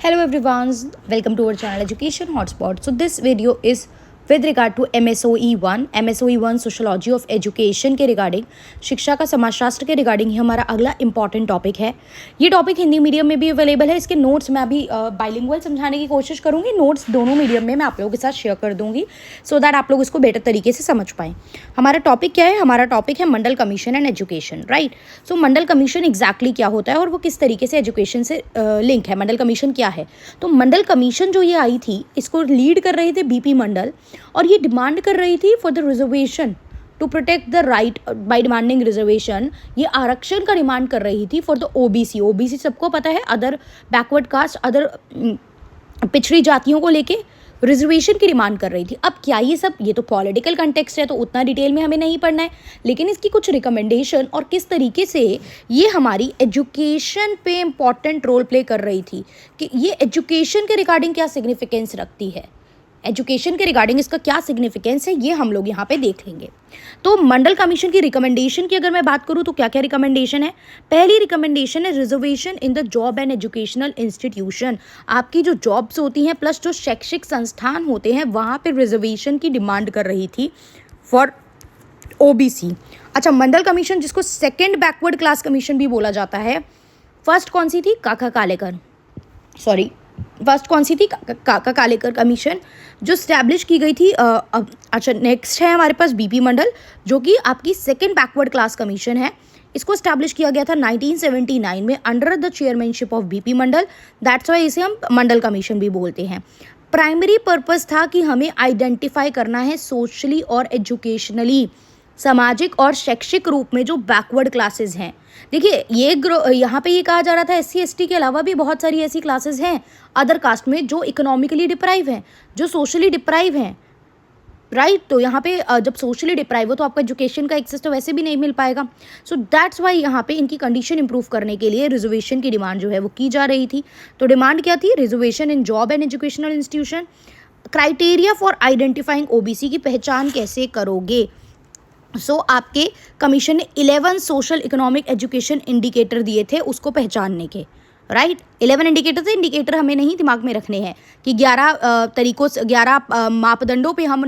Hello everyone, welcome to our channel Education Hotspot. So this video is with regard to MSOE1 Sociology of Education के regarding, शिक्षा का समाजशास्त्र के regarding ही हमारा अगला इंपॉर्टेंट टॉपिक है। ये टॉपिक हिंदी मीडियम में भी अवेलेबल है। इसके नोट्स मैं अभी बाइलिंगुअल समझाने की कोशिश करूँगी। नोट्स दोनों मीडियम में मैं आप लोगों के साथ शेयर कर दूँगी सो दैट आप लोग इसको बेटर तरीके से समझ पाएँ। हमारा टॉपिक क्या है? हमारा टॉपिक है Mandal commission and education, right. So Mandal commission exactly क्या होता है और वो किस तरीके से एजुकेशन से लिंक है। मंडल कमीशन क्या है? तो मंडल कमीशन जो ये आई थी, इसको लीड कर रहे थे बीपी मंडल और ये डिमांड कर रही थी for the reservation to protect the right by demanding reservation. ये आरक्षण का डिमांड कर रही थी फॉर द ओबीसी। ओबीसी सबको पता है, अदर बैकवर्ड कास्ट, अदर पिछड़ी जातियों को लेके रिजर्वेशन की डिमांड कर रही थी। अब क्या ये तो पॉलिटिकल कंटेक्स्ट है तो उतना डिटेल में हमें नहीं पढ़ना है, लेकिन इसकी कुछ रिकमेंडेशन और किस तरीके से ये हमारी एजुकेशन पे इम्पॉर्टेंट रोल प्ले कर रही थी कि ये एजुकेशन के रिगार्डिंग क्या सिग्निफिकेंस रखती है, एजुकेशन के रिगार्डिंग इसका क्या सिग्निफिकेंस है, ये हम लोग यहाँ पे देख लेंगे। तो मंडल कमीशन की रिकमेंडेशन की अगर मैं बात करूँ तो क्या क्या रिकमेंडेशन है? पहली रिकमेंडेशन है reservation in the job and educational institution. आपकी जो जॉब्स होती हैं प्लस जो शैक्षिक संस्थान होते हैं वहाँ पे रिजर्वेशन की डिमांड कर रही थी फॉर ओबीसी। अच्छा, मंडल कमीशन जिसको सेकेंड बैकवर्ड क्लास कमीशन भी बोला जाता है, फर्स्ट कौन सी थी? फर्स्ट कौन सी थी? काका कालेकर कमीशन जो स्टैब्लिश की गई थी। अच्छा, नेक्स्ट है हमारे पास बीपी मंडल जो कि आपकी सेकेंड बैकवर्ड क्लास कमीशन है। इसको स्टैब्लिश किया गया था 1979 में under the chairmanship of BP Mandal. That's why इसे हम मंडल कमीशन भी बोलते हैं। प्राइमरी पर्पस था कि हमें आइडेंटिफाई करना है सोशली और एजुकेशनली, सामाजिक और शैक्षिक रूप में जो बैकवर्ड क्लासेस हैं। देखिए, यहाँ पे ये कहा जा रहा था एससी एसटी के अलावा भी बहुत सारी ऐसी क्लासेस हैं अदर कास्ट में जो इकोनॉमिकली डिप्राइव हैं, जो सोशली डिप्राइव हैं, राइट। तो यहाँ पे जब सोशली डिप्राइव हो तो आपका एजुकेशन का एक्सेस तो वैसे भी नहीं मिल पाएगा। सो दैट्स वाई यहाँ पे इनकी कंडीशन इंप्रूव करने के लिए रिजर्वेशन की डिमांड जो है वो की जा रही थी। तो डिमांड क्या थी? Reservation in job and educational institution. Criteria for identifying OBC की पहचान कैसे करोगे? आपके कमीशन ने 11 सोशल इकोनॉमिक एजुकेशन इंडिकेटर दिए थे उसको पहचानने के, राइट। 11 इंडिकेटर थे। इंडिकेटर हमें नहीं दिमाग में रखने हैं कि 11 मापदंडों पे हम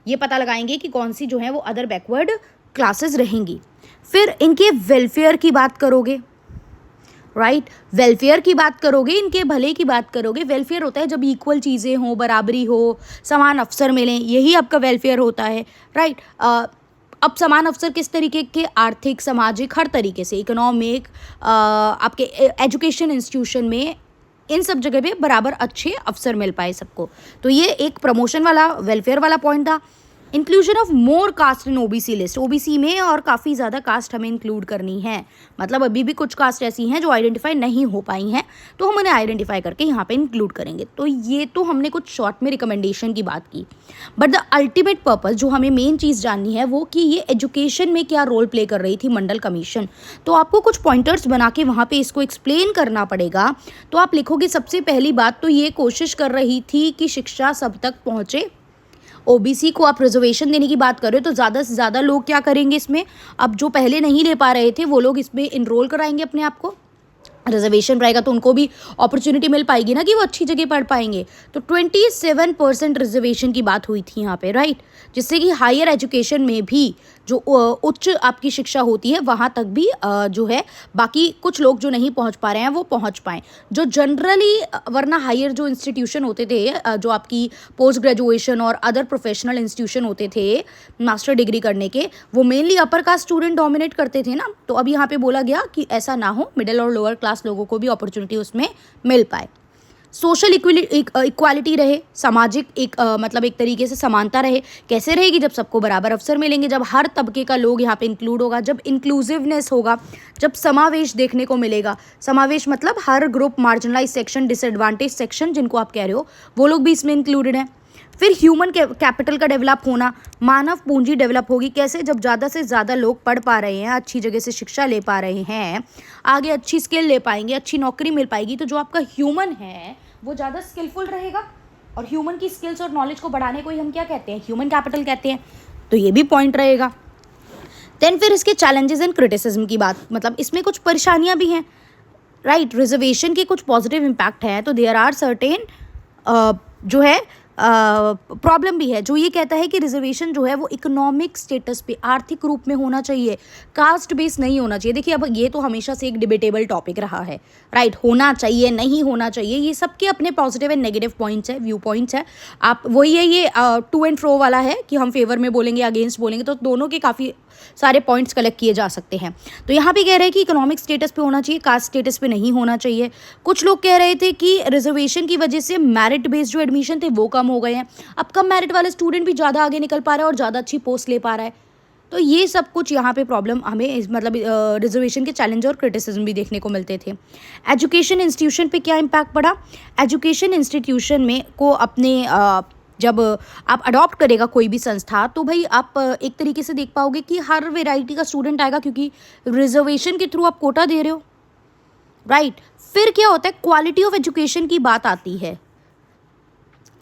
ये पता लगाएंगे कि कौन सी जो है वो अदर बैकवर्ड क्लासेस रहेंगी। फिर इनके वेलफेयर की बात करोगे, राइट। वेलफेयर की बात करोगे, इनके भले की बात करोगे। वेलफेयर होता है जब इक्वल चीज़ें हों, बराबरी हो, समान अवसर मिलें, यही आपका वेलफेयर होता है, राइट। अब समान अवसर किस तरीके के? आर्थिक, सामाजिक, हर तरीके से, इकोनॉमिक, आपके एजुकेशन इंस्टीट्यूशन में, इन सब जगह पे बराबर अच्छे अवसर मिल पाए सबको। तो ये एक प्रमोशन वाला, वेलफेयर वाला पॉइंट था। Inclusion of more caste in OBC list. OBC में और काफ़ी ज़्यादा कास्ट हमें इंक्लूड करनी है। मतलब अभी भी कुछ कास्ट ऐसी हैं जो आइडेंटिफाई नहीं हो पाई हैं, तो हम उन्हें आइडेंटिफाई करके यहाँ पे इंक्लूड करेंगे। तो ये तो हमने कुछ शॉर्ट में रिकमेंडेशन की बात की, बट द अल्टीमेट पर्पस जो हमें मेन चीज़ जाननी है वो कि ये एजुकेशन में क्या रोल प्ले कर रही थी मंडल कमीशन। तो आपको कुछ पॉइंटर्स बना के वहाँ पर इसको एक्सप्लेन करना पड़ेगा। तो आप लिखोगे, सबसे पहली बात तो ये कोशिश कर रही थी कि शिक्षा सब तक पहुँचे। ओबीसी को आप रिजर्वेशन देने की बात कर रहे हो तो ज़्यादा से ज़्यादा लोग क्या करेंगे इसमें? अब जो पहले नहीं ले पा रहे थे वो लोग इसमें इनरोल कराएंगे अपने आप को। रिजर्वेशन रहेगा तो उनको भी अपॉर्चुनिटी मिल पाएगी ना कि वो अच्छी जगह पढ़ पाएंगे। तो 27% रिजर्वेशन की बात हुई थी यहाँ पे, राइट। जिससे कि हायर एजुकेशन में भी जो उच्च आपकी शिक्षा होती है वहाँ तक भी जो है बाकी कुछ लोग जो नहीं पहुँच पा रहे हैं वो पहुँच पाएँ। जो जनरली वरना हायर जो इंस्टीट्यूशन होते थे, जो आपकी पोस्ट ग्रेजुएशन और अदर प्रोफेशनल इंस्टीट्यूशन होते थे मास्टर डिग्री करने के, वो mainly upper caste student dominate करते थे ना। तो अब यहाँ पे बोला गया कि ऐसा ना हो, मिडिल और लोअर क्लास लोगों को भी अपॉर्चुनिटी उसमें मिल पाए। सोशल इक्वालिटी रहे, सामाजिक मतलब एक तरीके से समानता रहे। कैसे रहेगी? जब सबको बराबर अवसर मिलेंगे, जब हर तबके का लोग यहाँ पे इंक्लूड होगा, जब इंक्लूसिवनेस होगा, जब समावेश देखने को मिलेगा। समावेश मतलब हर group, marginalise section, disadvantage section जिनको आप कह रहे हो वो लोग भी इसमें इंक्लूडेड हैं। फिर ह्यूमन कैपिटल का डेवलप होना, मानव पूंजी डेवलप होगी। कैसे? जब ज़्यादा से ज़्यादा लोग पढ़ पा रहे हैं, अच्छी जगह से शिक्षा ले पा रहे हैं, आगे अच्छी स्किल ले पाएंगे, अच्छी नौकरी मिल पाएगी, तो जो आपका ह्यूमन है वो ज़्यादा स्किलफुल रहेगा। और ह्यूमन की स्किल्स और नॉलेज को बढ़ाने को ही हम क्या कहते हैं? ह्यूमन कैपिटल कहते हैं। तो ये भी पॉइंट रहेगा। देन फिर इसके चैलेंजेस एंड क्रिटिसिज्म की बात, मतलब इसमें कुछ परेशानियाँ भी हैं। राइट, रिजर्वेशन के कुछ पॉजिटिव इम्पैक्ट हैं, तो देयर आर सर्टेन जो है प्रॉब्लम भी है, जो ये कहता है कि रिजर्वेशन जो है वो इकोनॉमिक स्टेटस पे, आर्थिक रूप में होना चाहिए, कास्ट बेस नहीं होना चाहिए। देखिए, अब ये तो हमेशा से एक डिबेटेबल टॉपिक रहा है, राइट, होना चाहिए नहीं होना चाहिए, ये सबके अपने पॉजिटिव एंड नेगेटिव पॉइंट्स है, व्यू पॉइंट्स है। आप वही है, ये टू एंड फ्रो वाला है कि हम फेवर में बोलेंगे अगेंस्ट बोलेंगे, तो दोनों के काफ़ी सारे पॉइंट्स कलेक्ट किए जा सकते हैं। तो यहाँ पे कह रहे हैं कि इकोनॉमिक स्टेटस पे होना चाहिए, कास्ट स्टेटस पे नहीं होना चाहिए। कुछ लोग कह रहे थे कि रिजर्वेशन की वजह से मेरिट बेस्ड जो एडमिशन थे वो कम हो गए हैं, अब कम मेरिट वाले स्टूडेंट भी ज़्यादा आगे निकल पा रहा है और ज़्यादा अच्छी पोस्ट ले पा रहा है। तो ये सब कुछ यहाँ पे प्रॉब्लम हमें मतलब रिजर्वेशन के चैलेंज और क्रिटिसिज्म भी देखने को मिलते थे। एजुकेशन इंस्टीट्यूशन पे क्या इम्पैक्ट पड़ा? एजुकेशन इंस्टीट्यूशन में को अपने जब आप अडॉप्ट करेगा कोई भी संस्था, तो भाई आप एक तरीके से देख पाओगे कि हर वैरायटी का स्टूडेंट आएगा, क्योंकि रिजर्वेशन के थ्रू आप कोटा दे रहे हो, राइट। फिर क्या होता है, क्वालिटी ऑफ एजुकेशन की बात आती है।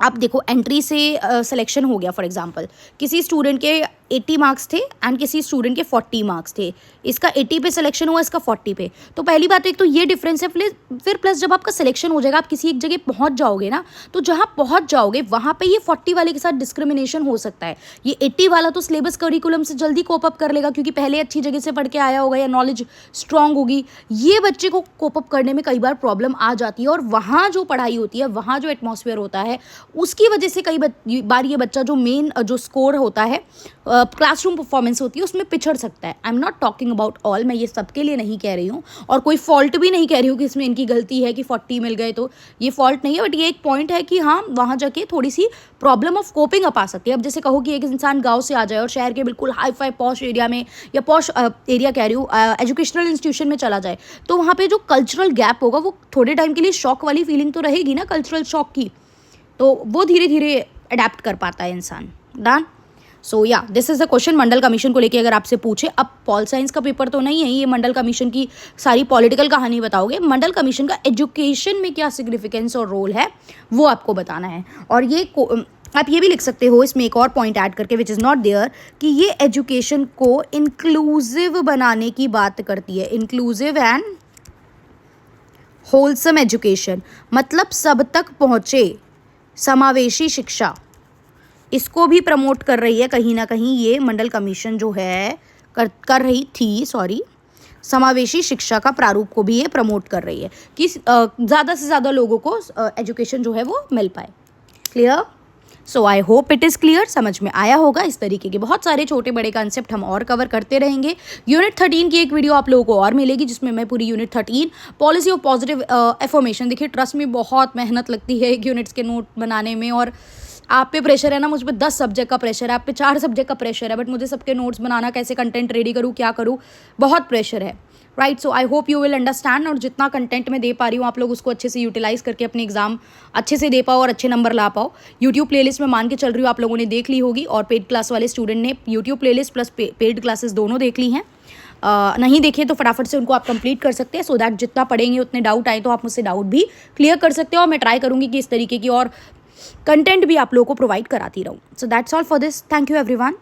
आप देखो, एंट्री से सिलेक्शन हो गया, फॉर एग्जांपल किसी स्टूडेंट के 80 मार्क्स थे एंड किसी स्टूडेंट के 40 मार्क्स थे, इसका 80 पे सिलेक्शन हुआ, इसका 40 पे। तो पहली बात एक तो ये डिफरेंस है, फिर प्लस जब आपका सिलेक्शन हो जाएगा, आप किसी एक जगह पहुंच जाओगे ना, तो जहां पहुंच जाओगे वहां पे ये 40 वाले के साथ डिस्क्रिमिनेशन हो सकता है। ये 80 वाला तो सिलेबस करिकुलम से जल्दी कोप अप कर लेगा, क्योंकि पहले अच्छी जगह से पढ़ के आया होगा या नॉलेज स्ट्रांग होगी। ये बच्चे को कोप अप करने में कई बार प्रॉब्लम आ जाती है, और वहाँ जो पढ़ाई होती है, वहाँ जो एटमॉस्फेयर होता है, उसकी वजह से कई बार ये बच्चा जो मेन जो स्कोर होता है, क्लासरूम परफॉर्मेंस होती है, उसमें पिछड़ सकता है। I am not talking about all, मैं ये सबके लिए नहीं कह रही हूँ, और कोई फॉल्ट भी नहीं कह रही हूँ कि इसमें इनकी गलती है कि 40 मिल गए, तो ये फॉल्ट नहीं है। बट ये एक पॉइंट है कि हाँ, वहाँ जाके थोड़ी सी प्रॉब्लम ऑफ कोपिंग अप आ सकती है। अब जैसे कहो कि एक इंसान गाँव से आ जाए और शहर के बिल्कुल हाई फाई पॉश एरिया में, या पॉश एरिया कह रही हूँ, एजुकेशनल इंस्टीट्यूशन में चला जाए, तो वहाँ पे जो कल्चरल गैप होगा, वो थोड़े टाइम के लिए शॉक वाली फीलिंग तो रहेगी ना, कल्चरल शॉक की, तो वो धीरे धीरे अडेप्ट कर पाता है इंसान। डन। सो या, this is the question Mandal commission को लेके अगर आपसे पूछे। अब पॉल साइंस का पेपर तो नहीं है ये, मंडल कमीशन की सारी पॉलिटिकल कहानी बताओगे। मंडल कमीशन का एजुकेशन में क्या सिग्निफिकेंस और रोल है वो आपको बताना है। और ये आप ये भी लिख सकते हो इसमें एक और पॉइंट ऐड करके, विच इज़ नॉट देयर, कि ये एजुकेशन को इंक्लूसिव बनाने की बात करती है। इंक्लूसिव एंड होलसम एजुकेशन, मतलब सब तक पहुँचे, समावेशी शिक्षा, इसको भी प्रमोट कर रही है कहीं ना कहीं ये मंडल कमीशन जो है कर रही थी, सॉरी, समावेशी शिक्षा का प्रारूप को भी ये प्रमोट कर रही है कि ज़्यादा से ज़्यादा लोगों को एजुकेशन जो है वो मिल पाए। Clear? So I hope it is clear, समझ में आया होगा। इस तरीके के बहुत सारे छोटे बड़े कंसेप्ट हम और कवर करते रहेंगे। यूनिट 13 की एक वीडियो आप लोगों को और मिलेगी, जिसमें मैं पूरी unit 13 policy of positive affirmation, देखिए ट्रस्ट में बहुत मेहनत लगती है एक यूनिट्स के नोट बनाने में, और आप पे प्रेशर है ना, मुझ पे 10 सब्जेक्ट का प्रेशर है, आप पे 4 सब्जेक्ट का प्रेशर है, बट मुझे सबके नोट्स बनाना, कैसे कंटेंट रेडी करूँ, क्या करूँ, बहुत प्रेशर है, right. So I hope you will understand, और जितना कंटेंट मैं दे पा रही हूँ आप लोग उसको अच्छे से यूटिलाइज करके अपने एग्जाम अच्छे से दे पाओ और अच्छे नंबर ला पाओ। यूट्यूब प्लेलिस्ट में मान के चल रही हूँ आप लोगों ने देख ली होगी, और पेड क्लास वाले स्टूडेंट ने YouTube playlist plus paid classes दोनों देख ली हैं। नहीं देखे तो फटाफट से उनको आप कंप्लीट कर सकते हैं, सो दैट जितना पढ़ेंगे उतने डाउट आए तो आप मुझसे डाउट भी क्लियर कर सकते हो, और मैं ट्राई करूँगी कि इस तरीके की और कंटेंट भी आप लोगों को प्रोवाइड कराती रहूँ। So that's all for this, thank you everyone.